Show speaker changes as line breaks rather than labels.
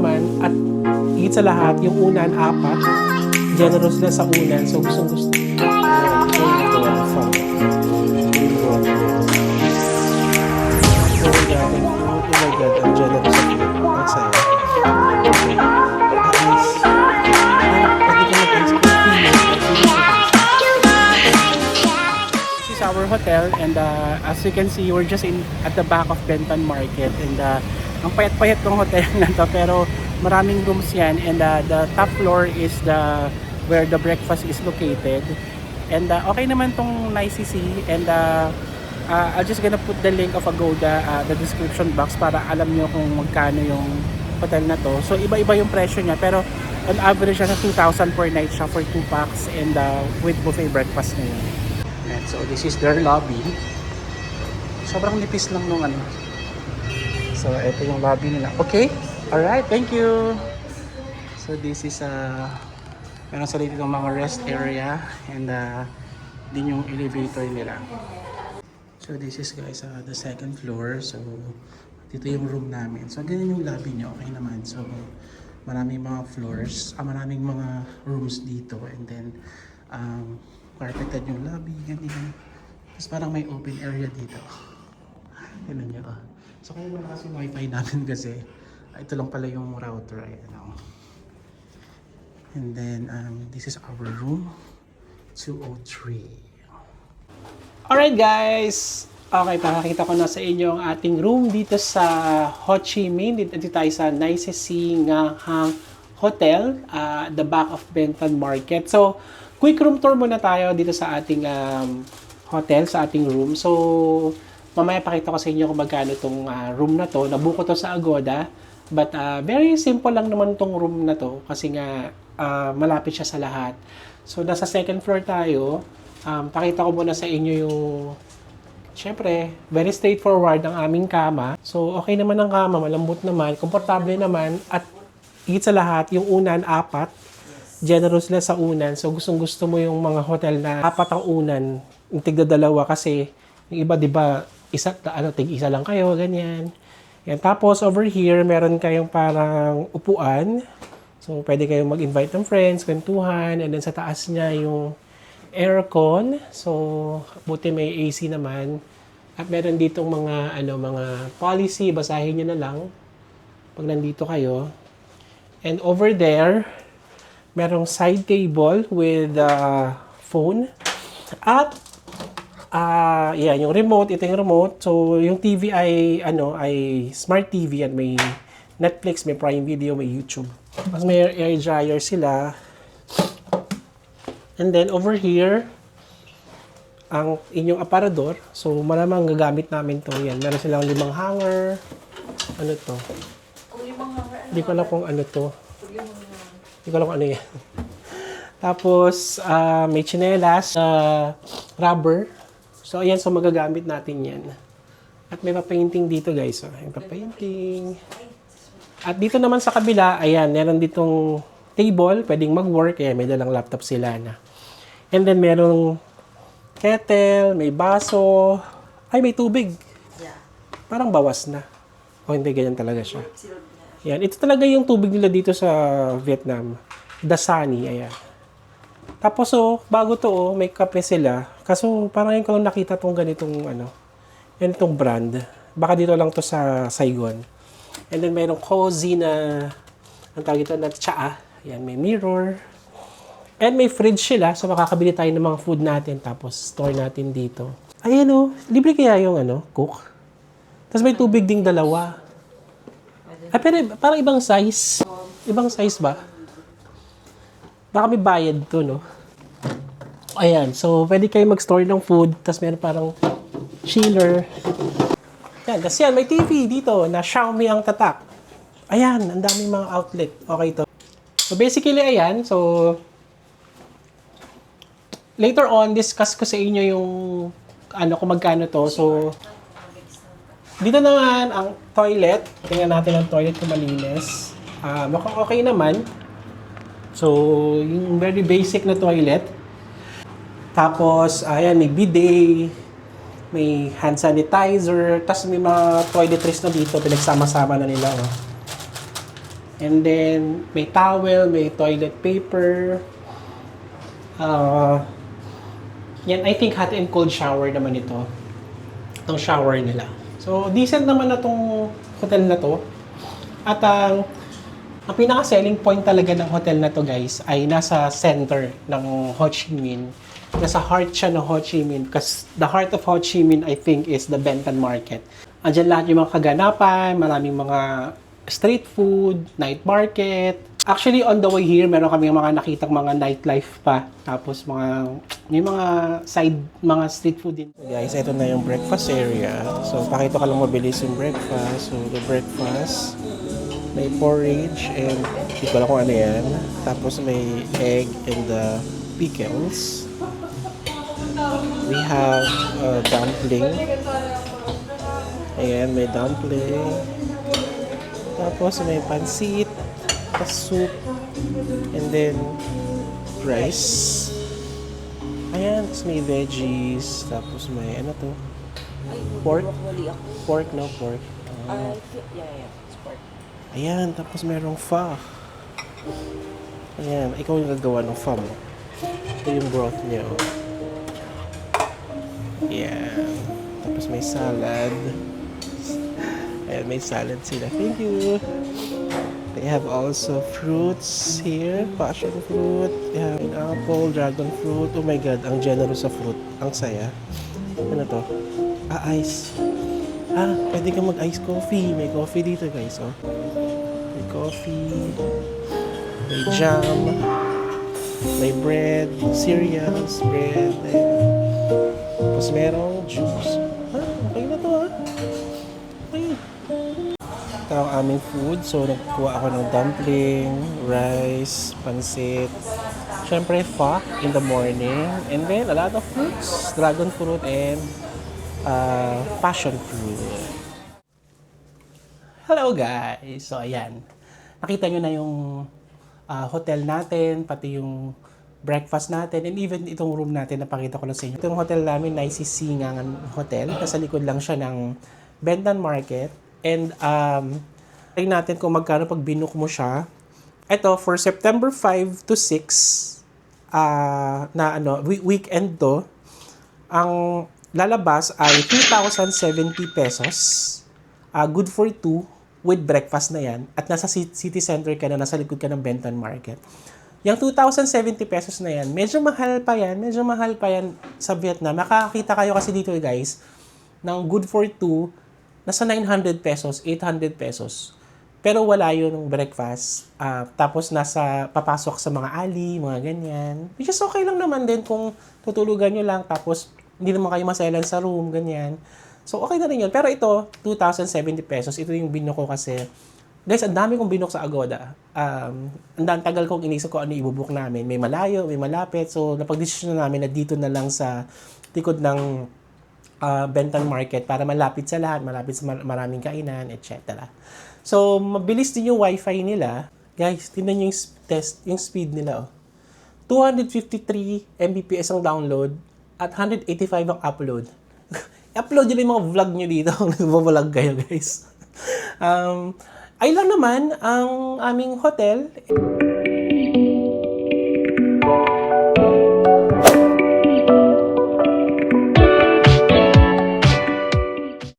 naman at higit sa lahat, yung unan, 4. Generous na sa unan. So, gusto. Ang generous sa food. Ang saya. This is our hotel, and as you can see, we're just at the back of Benton Market, and ang payat-payat ng hotel na to, pero maraming rooms yan, and the top floor is where the breakfast is located, and okay naman tong Nice, and I'm just gonna put the link of Agoda, the description box, para alam nyo kung magkano yung hotel na to. So iba-iba yung presyo niya, pero on average siya sa 2,000 per night siya for 2 packs, and with buffet breakfast na yun. And so this is their lobby. Sobrang nipis lang nung ano. So ito yung lobby nila. Okay? Alright, thank you. So this is meron sa dito ng mga rest area, and din yung elevator nila. So this is guys the second floor. So dito yung room namin. So ganyan yung lobby niya, okay naman. So maraming mga floors, maraming mga rooms dito, and then carpeted yung lobby, ganyan. Tapos parang may open area dito. Tignan nyo. So kaya malakas yung wifi namin kasi ito lang pala yung router. Ayan. And then this is our room 203. Alright guys! Okay, pakakita ko na sa inyo ang ating room dito sa Ho Chi Minh. Dito tayo sa Nice Nga Hang Hotel, the back of Benton Market. So, quick room tour muna tayo dito sa ating hotel, sa ating room. So, mamaya pakita ko sa inyo kung magkano itong room na to. Nabuko to sa Agoda. But very simple lang naman itong room na to kasi nga malapit siya sa lahat. So, nasa second floor tayo. Pakita ko muna sa inyo yung, syempre, very straightforward ang aming kama. So, okay naman ang kama, malambot naman, komportable naman, at higit sa lahat, yung unan, 4. Generous na sa unan. So, gustong-gusto mo yung mga hotel na 4 ang unan, yung tigda-2 kasi, yung iba, di ba, tig-isa lang kayo, ganyan. Yan. Tapos, over here, meron kayong parang upuan. So, pwede kayong mag-invite ng friends, kwentuhan, and then sa taas niya yung aircon. So, buti may AC naman. At meron ditong mga policy, basahin niyo na lang pag nandito kayo. And over there, merong side table with phone. At yan, yung remote, ito yung remote. So, yung TV ay smart TV, at may Netflix, may Prime Video, may YouTube. Tapos may air dryer sila. And then over here, ang inyong aparador. So malamang gagamit namin to. Yan, meron silang 5 hanger. Ano to? Hindi ko alam kung ano to. Hindi ko alam kung ano yan. Tapos may tsinelas, rubber. So ayan, so magagamit natin yan. At may pa-painting dito guys. May pa-painting. At dito naman sa kabila, ayan, meron ditong table, pwedeng mag-work. Ayan, may dalang laptop sila na. And then, merong kettle, may baso. Ay, may tubig. Yeah. Parang bawas na. O, hindi, ganyan talaga siya. Yan. Ito talaga yung tubig nila dito sa Vietnam. Dasani, ayan. Tapos, bago to, may kape sila. Kaso, parang yung ko lang nakita tong ganitong, ganitong brand. Baka dito lang to sa Saigon. And then, mayroong cozy na, ang tawag ito na tsaa. Yan, may mirror. And may fridge sila, so makakabili tayo ng mga food natin, tapos store natin dito. Ayan libre kaya yung cook. Tapos may tubig ding 2. Pero parang ibang size. Ibang size ba? Baka may bayad to, no? Ayan, so pwede kayo mag-store ng food, tapos meron parang chiller. Ayan, tapos yan, may TV dito na Xiaomi ang tatak. Ayan, ang daming mga outlet. Okay to. So basically, ayan, so later on, discuss ko sa inyo yung kung magkano to. So, dito naman ang toilet. Tingnan natin ang toilet kung malinis. Mukhang okay naman. So, yung very basic na toilet. Tapos, ayan, may bidet, may hand sanitizer, tapos may mga toiletries na dito, pinagsama-sama na nila. And then, may towel, may toilet paper. Yan, I think hot and cold shower naman ito. Itong shower nila. So, decent naman na itong hotel na to. At ang pinaka-selling point talaga ng hotel na to, guys, ay nasa center ng Ho Chi Minh. Nasa heart siya ng Ho Chi Minh. Because the heart of Ho Chi Minh, I think, is the Benton Market. Andiyan lahat yung mga kaganapan, maraming mga street food, night market. Actually, on the way here, meron kami mga nakitang mga nightlife pa. Tapos may mga mga street food din. So guys, ito na yung breakfast area. So, pakita ka lang mabilis yung breakfast. So, the breakfast, may porridge and hindi ko alam kung ano yan. Tapos may egg and pickles. We have dumpling. Ayan, may dumpling. Tapos may pansit, soup, and then rice. Ayan, tapos may veggies, tapos may ano to? Pork? Pork, no pork.
Yeah, it's pork.
Ayan, tapos merong pho. Ayan, ikaw yung nagawa ng pho mo. Ito yung broth niya, oh. Ayan. Tapos may salad. Ayan, may salad sila. Thank you. They have also fruits here. Passion fruit. They have an apple, dragon fruit. Oh my God, ang generous sa fruit. Ang saya. Ano to? Ice. Pwede ka mag-ice coffee. May coffee dito, guys. Oh. May coffee. May jam. May bread. Cereals. Bread. Tapos merong juice. Okay na to, Okay. Ito ang aming food. So, nagkuha ako ng dumpling, rice, pansit. Siyempre, pho in the morning. And then, a lot of fruits. Dragon fruit and passion fruit. Hello, guys! So, ayan. Nakita nyo na yung hotel natin, pati yung breakfast natin, and even itong room natin, napakita ko lang sa inyo. Itong hotel namin, Nice Singangan Hotel. Nasa likod lang siya ng Benton Market. And, tingnan natin kung magkano pag binook mo siya. Ito, for September 5 to 6, weekend to, ang lalabas ay 2,070 pesos. Good for 2 with breakfast na yan. At nasa city center ka na, nasa likod ka ng Benton Market. Yung 2,070 pesos na yan, medyo mahal pa yan sa Vietnam. Makakakita kayo kasi dito, guys, ng good for 2, nasa 900 pesos, 800 pesos. Pero wala yun ng breakfast. Tapos papasok sa mga alley, mga ganyan. Which is okay lang naman din kung tutulugan nyo lang, tapos hindi naman kayo maselan sa room, ganyan. So okay na rin yun. Pero ito, 2,070 pesos. Ito yung binok ko kasi. Guys, ang dami kong binok sa Agoda. Ang tagal kong inisip ko ano ibubuk namin. May malayo, may malapit. So napag-desisyon na namin na dito na lang sa likod ng Benton Market para malapit sa lahat, malapit sa maraming kainan, etc. So, mabilis din yung wifi nila. Guys, tingnan nyo yung speed nila. 253 Mbps ang download at 185 ang upload. Upload nyo yung mga vlog nyo dito kung nagvo-vlog kayo, guys. Ay lang naman ang aming hotel.